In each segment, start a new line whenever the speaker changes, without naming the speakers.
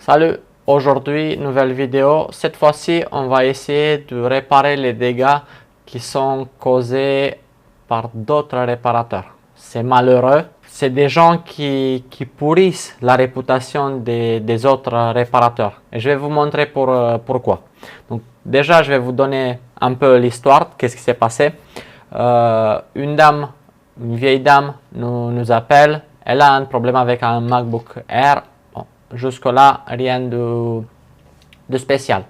Salut, aujourd'hui nouvelle vidéo. Cette fois-ci, on va essayer de réparer les dégâts qui sont causés par d'autres réparateurs. C'est malheureux. C'est des gens qui pourrissent la réputation des autres réparateurs. Et je vais vous montrer pourquoi. Donc déjà, je vais vous donner un peu l'histoire, qu'est-ce qui s'est passé. Une vieille dame nous appelle. Elle a un problème avec un MacBook Air. Jusque-là, rien de spécial.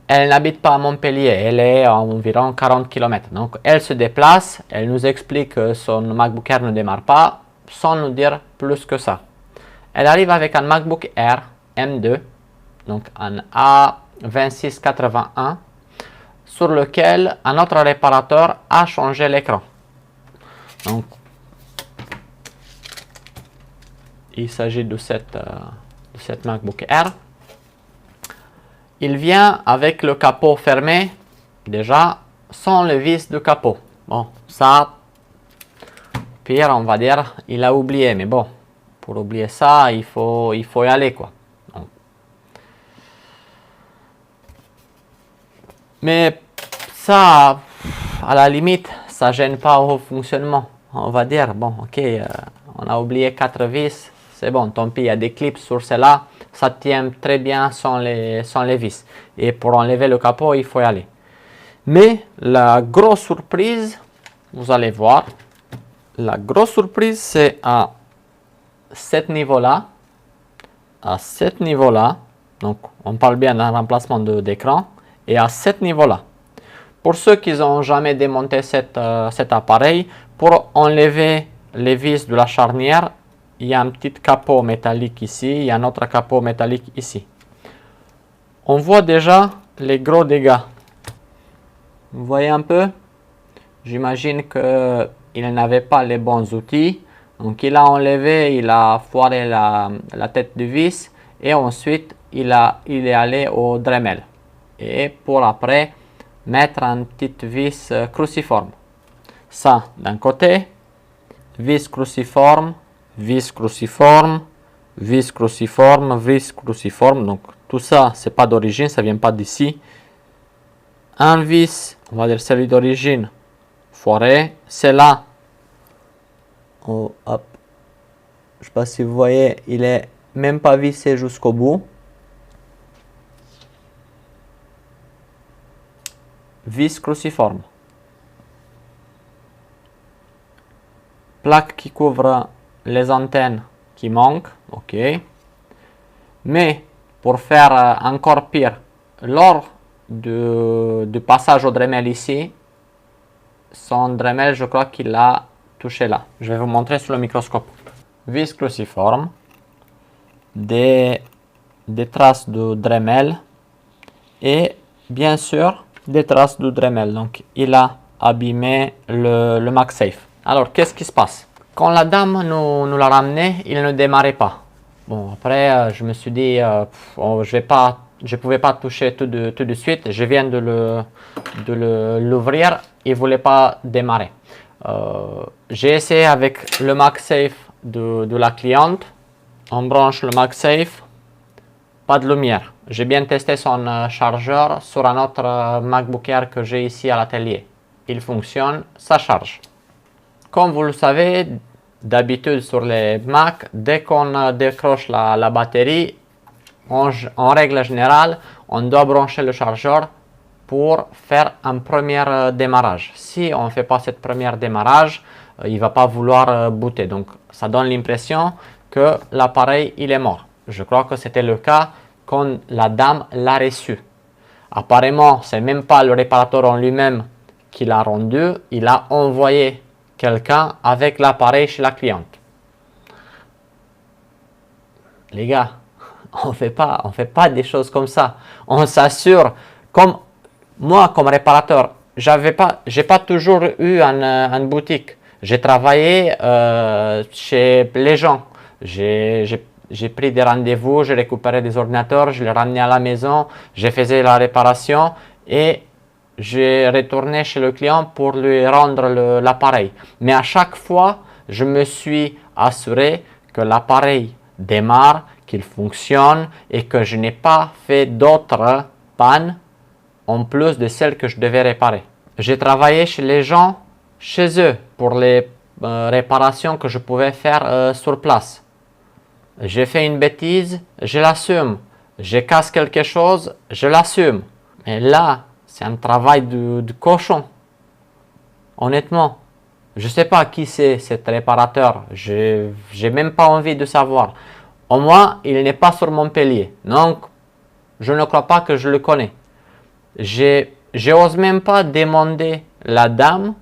Elle n'habite pas à Montpellier, elle est à environ 40 km. Donc, elle se déplace, elle nous explique que son MacBook Air ne démarre pas, sans nous dire plus que ça. Elle arrive avec un MacBook Air M2, donc un A2681, sur lequel un autre réparateur a changé l'écran. Donc, il s'agit de cette MacBook Air. Il vient avec le capot fermé, déjà, sans le vis de capot. Bon, ça, pire, on va dire, il a oublié. Mais bon, pour oublier ça, il faut y aller, quoi. Donc. Mais ça, à la limite, ça gêne pas au fonctionnement. On va dire, bon, ok, on a oublié 4 vis. C'est bon, tant pis, il y a des clips sur cela, ça tient très bien sans les vis. Et pour enlever le capot, il faut y aller. Mais la grosse surprise, vous allez voir, la grosse surprise, c'est à ce niveau-là, donc on parle bien d'un remplacement d'écran, et à ce niveau-là. Pour ceux qui n'ont jamais démonté cet appareil, pour enlever les vis de la charnière, il y a un petit capot métallique ici, il y a un autre capot métallique ici. On voit déjà les gros dégâts. Vous voyez un peu? J'imagine qu'il n'avait pas les bons outils. Donc il a enlevé, il a foiré la tête de vis et ensuite il est allé au Dremel. Et pour après mettre une petite vis cruciforme. Ça d'un côté, vis cruciforme, vis cruciforme, vis cruciforme, vis cruciforme. Donc tout ça, c'est pas d'origine, ça vient pas d'ici. Un vis, on va dire celui d'origine, foiré. C'est là. Oh, hop. Je sais pas si vous voyez, il est même pas vissé jusqu'au bout. Vis cruciforme. Plaque qui couvre les antennes qui manquent, ok. Mais pour faire encore pire, lors du passage au Dremel ici, son Dremel, je crois qu'il a touché là. Je vais vous montrer sur le microscope. Vis cruciforme, des traces de Dremel et bien sûr des traces de Dremel. Donc il a abîmé le MagSafe. Alors qu'est-ce qui se passe? Quand la dame nous l'a ramené, il ne démarrait pas. Bon, après, je me suis dit, je ne pouvais pas toucher tout de suite. Je viens de l'ouvrir, il ne voulait pas démarrer. J'ai essayé avec le MagSafe de la cliente. On branche le MagSafe, pas de lumière. J'ai bien testé son chargeur sur un autre MacBook Air que j'ai ici à l'atelier. Il fonctionne, ça charge. Comme vous le savez, d'habitude sur les Mac, dès qu'on décroche la batterie, en règle générale, on doit brancher le chargeur pour faire un premier démarrage. Si on ne fait pas cette première démarrage, il ne va pas vouloir booter. Donc ça donne l'impression que l'appareil il est mort. Je crois que c'était le cas quand la dame l'a reçu. Apparemment, ce n'est même pas le réparateur en lui-même qui l'a rendu, il a envoyé quelqu'un avec l'appareil chez la cliente. Les gars, on fait pas des choses comme ça. On s'assure, comme moi comme réparateur, j'ai pas toujours eu une boutique. J'ai travaillé chez les gens. J'ai pris des rendez-vous, j'ai récupéré des ordinateurs, je les ramenais à la maison, j'ai fait la réparation et j'ai retourné chez le client pour lui rendre l'appareil. Mais à chaque fois, je me suis assuré que l'appareil démarre, qu'il fonctionne et que je n'ai pas fait d'autres pannes en plus de celles que je devais réparer. J'ai travaillé chez les gens, chez eux, pour les réparations que je pouvais faire sur place. J'ai fait une bêtise, je l'assume. Je casse quelque chose, je l'assume. Mais là, c'est un travail de cochon. Honnêtement, je ne sais pas qui c'est cet réparateur. Je n'ai même pas envie de savoir. Au moins, il n'est pas sur Montpellier. Donc, je ne crois pas que je le connais. J'ose même pas demander la dame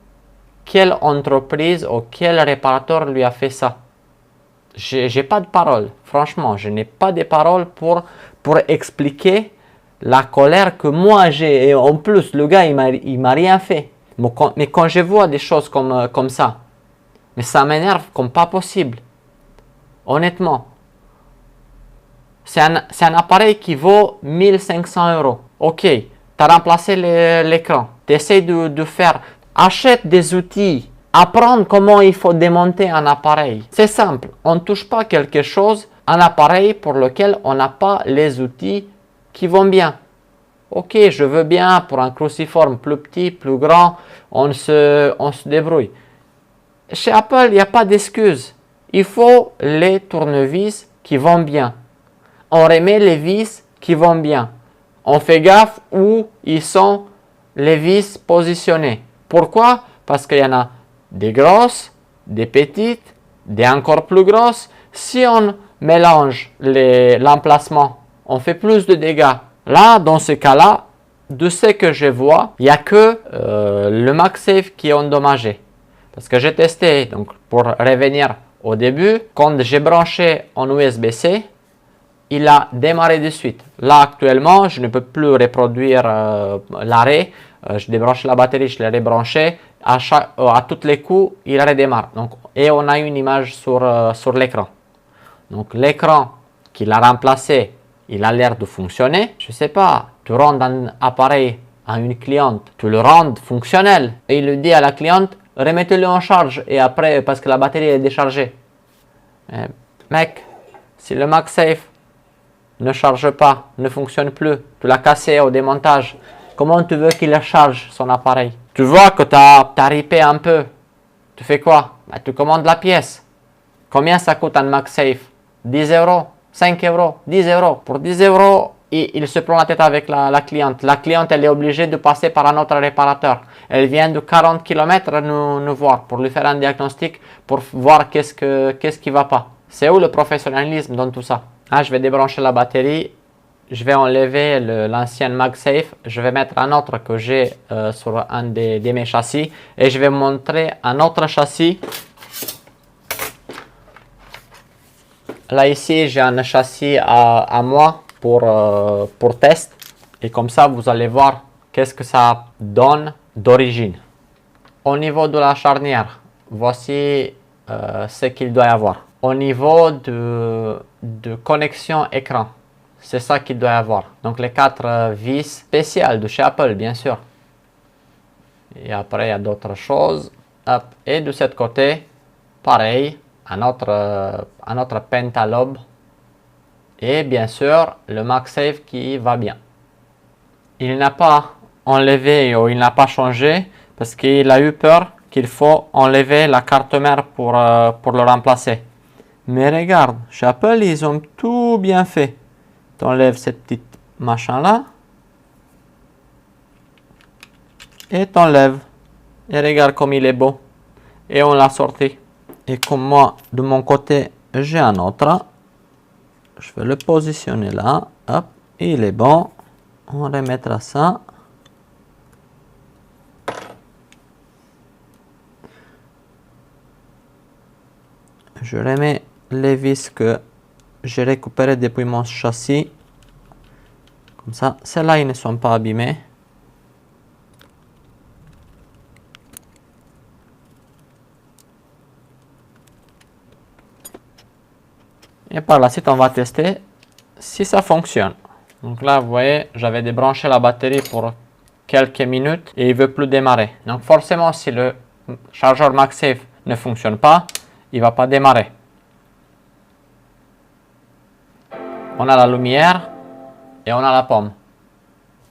quelle entreprise ou quel réparateur lui a fait ça. J'ai pas de parole. Franchement, je n'ai pas de parole pour expliquer la colère que moi j'ai. Et en plus, le gars, il m'a rien fait. Mais quand je vois des choses comme ça, mais ça m'énerve comme pas possible. Honnêtement. C'est un appareil qui vaut 1500 €. Ok, tu as remplacé l'écran. Tu essaies de faire. Achète des outils. Apprendre comment il faut démonter un appareil. C'est simple. On ne touche pas quelque chose, un appareil pour lequel on n'a pas les outils qui vont bien. Ok, je veux bien pour un cruciforme plus petit, plus grand, on se débrouille. Chez Apple, il n'y a pas d'excuse. Il faut les tournevis qui vont bien. On remet les vis qui vont bien. On fait gaffe où ils sont les vis positionnées. Pourquoi? Parce qu'il y en a des grosses, des petites, des encore plus grosses. Si on mélange l'emplacement, on fait plus de dégâts. Là, dans ce cas-là, de ce que je vois, il n'y a que le MagSafe qui est endommagé. Parce que j'ai testé, donc pour revenir au début, quand j'ai branché en USB-C, il a démarré de suite. Là, actuellement, je ne peux plus reproduire l'arrêt. Je débranche la batterie, je l'ai rebranché. À tous les coups, il redémarre. Donc, et on a une image sur l'écran. Donc, l'écran qu'il a remplacé, il a l'air de fonctionner. Je ne sais pas, tu rends un appareil à une cliente, tu le rends fonctionnel. Et il lui dit à la cliente, remettez-le en charge. Et après, parce que la batterie est déchargée. Mec, si le MagSafe ne charge pas, ne fonctionne plus, tu l'as cassé au démontage, comment tu veux qu'il charge son appareil? Tu vois que tu as ripé un peu. Tu fais quoi? Bah, tu commandes la pièce. Combien ça coûte un MagSafe? 10 €, 5 €, 10 €. Pour 10 €, il se prend la tête avec la cliente. La cliente, elle est obligée de passer par un autre réparateur. Elle vient de 40 km nous voir pour lui faire un diagnostic, pour voir qu'est-ce qui ne va pas. C'est où le professionnalisme dans tout ça? Ah, je vais débrancher la batterie. Je vais enlever l'ancien MagSafe. Je vais mettre un autre que j'ai sur un de mes châssis. Et je vais montrer un autre châssis. Là, ici, j'ai un châssis à moi pour test. Et comme ça, vous allez voir qu'est-ce que ça donne d'origine. Au niveau de la charnière, voici ce qu'il doit y avoir. Au niveau de connexion écran, c'est ça qu'il doit y avoir. Donc les 4 vis spéciales de chez Apple, bien sûr. Et après, il y a d'autres choses. Hop. Et de ce côté, pareil, un autre pentalobe. Et bien sûr, le MagSafe qui va bien. Il n'a pas enlevé ou il n'a pas changé parce qu'il a eu peur qu'il faut enlever la carte mère pour le remplacer. Mais regarde, chez Apple, ils ont tout bien fait. Tu enlèves cette petite machin là. Et tu enlèves. Et regarde comme il est beau. Et on l'a sorti. Et comme moi, de mon côté, j'ai un autre. Je vais le positionner là. Hop, il est bon. On remettra ça. Je remets les vis que j'ai récupérées depuis mon châssis. Comme ça, celles-là, ils ne sont pas abîmées. Et par la suite, on va tester si ça fonctionne. Donc là, vous voyez, j'avais débranché la batterie pour quelques minutes et il ne veut plus démarrer. Donc forcément, si le chargeur MagSafe ne fonctionne pas, il ne va pas démarrer. on a la lumière et on a la pomme.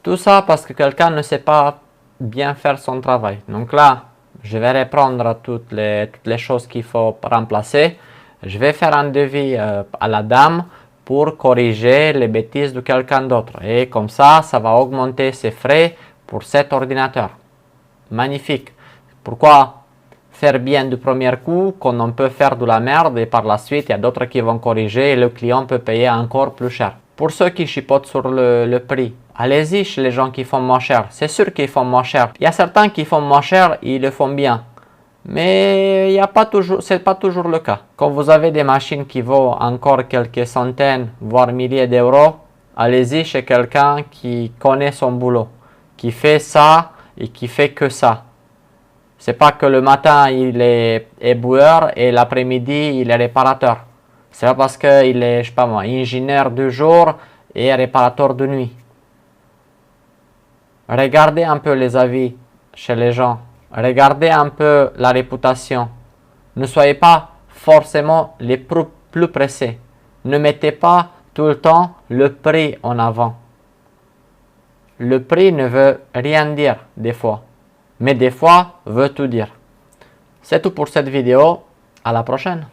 Tout ça parce que quelqu'un ne sait pas bien faire son travail. Donc là, je vais reprendre toutes les choses qu'il faut remplacer. Je vais faire un devis à la dame pour corriger les bêtises de quelqu'un d'autre. Et comme ça va augmenter ses frais pour cet ordinateur. Magnifique. Pourquoi faire bien du premier coup quand on peut faire de la merde et par la suite il y a d'autres qui vont corriger et le client peut payer encore plus cher. Pour ceux qui chipotent sur le prix, allez-y chez les gens qui font moins cher. C'est sûr qu'ils font moins cher. Il y a certains qui font moins cher, ils le font bien. Mais ce n'est pas toujours le cas. Quand vous avez des machines qui vaut encore quelques centaines, voire milliers d'euros, allez-y chez quelqu'un qui connaît son boulot, qui fait ça et qui fait que ça. C'est pas que le matin il est éboueur et l'après-midi il est réparateur. C'est pas parce qu'il est, je sais pas moi, ingénieur de jour et réparateur de nuit. Regardez un peu les avis chez les gens. Regardez un peu la réputation. Ne soyez pas forcément les plus pressés. Ne mettez pas tout le temps le prix en avant. Le prix ne veut rien dire des fois. Mais des fois veut tout dire. C'est tout pour cette vidéo. À la prochaine.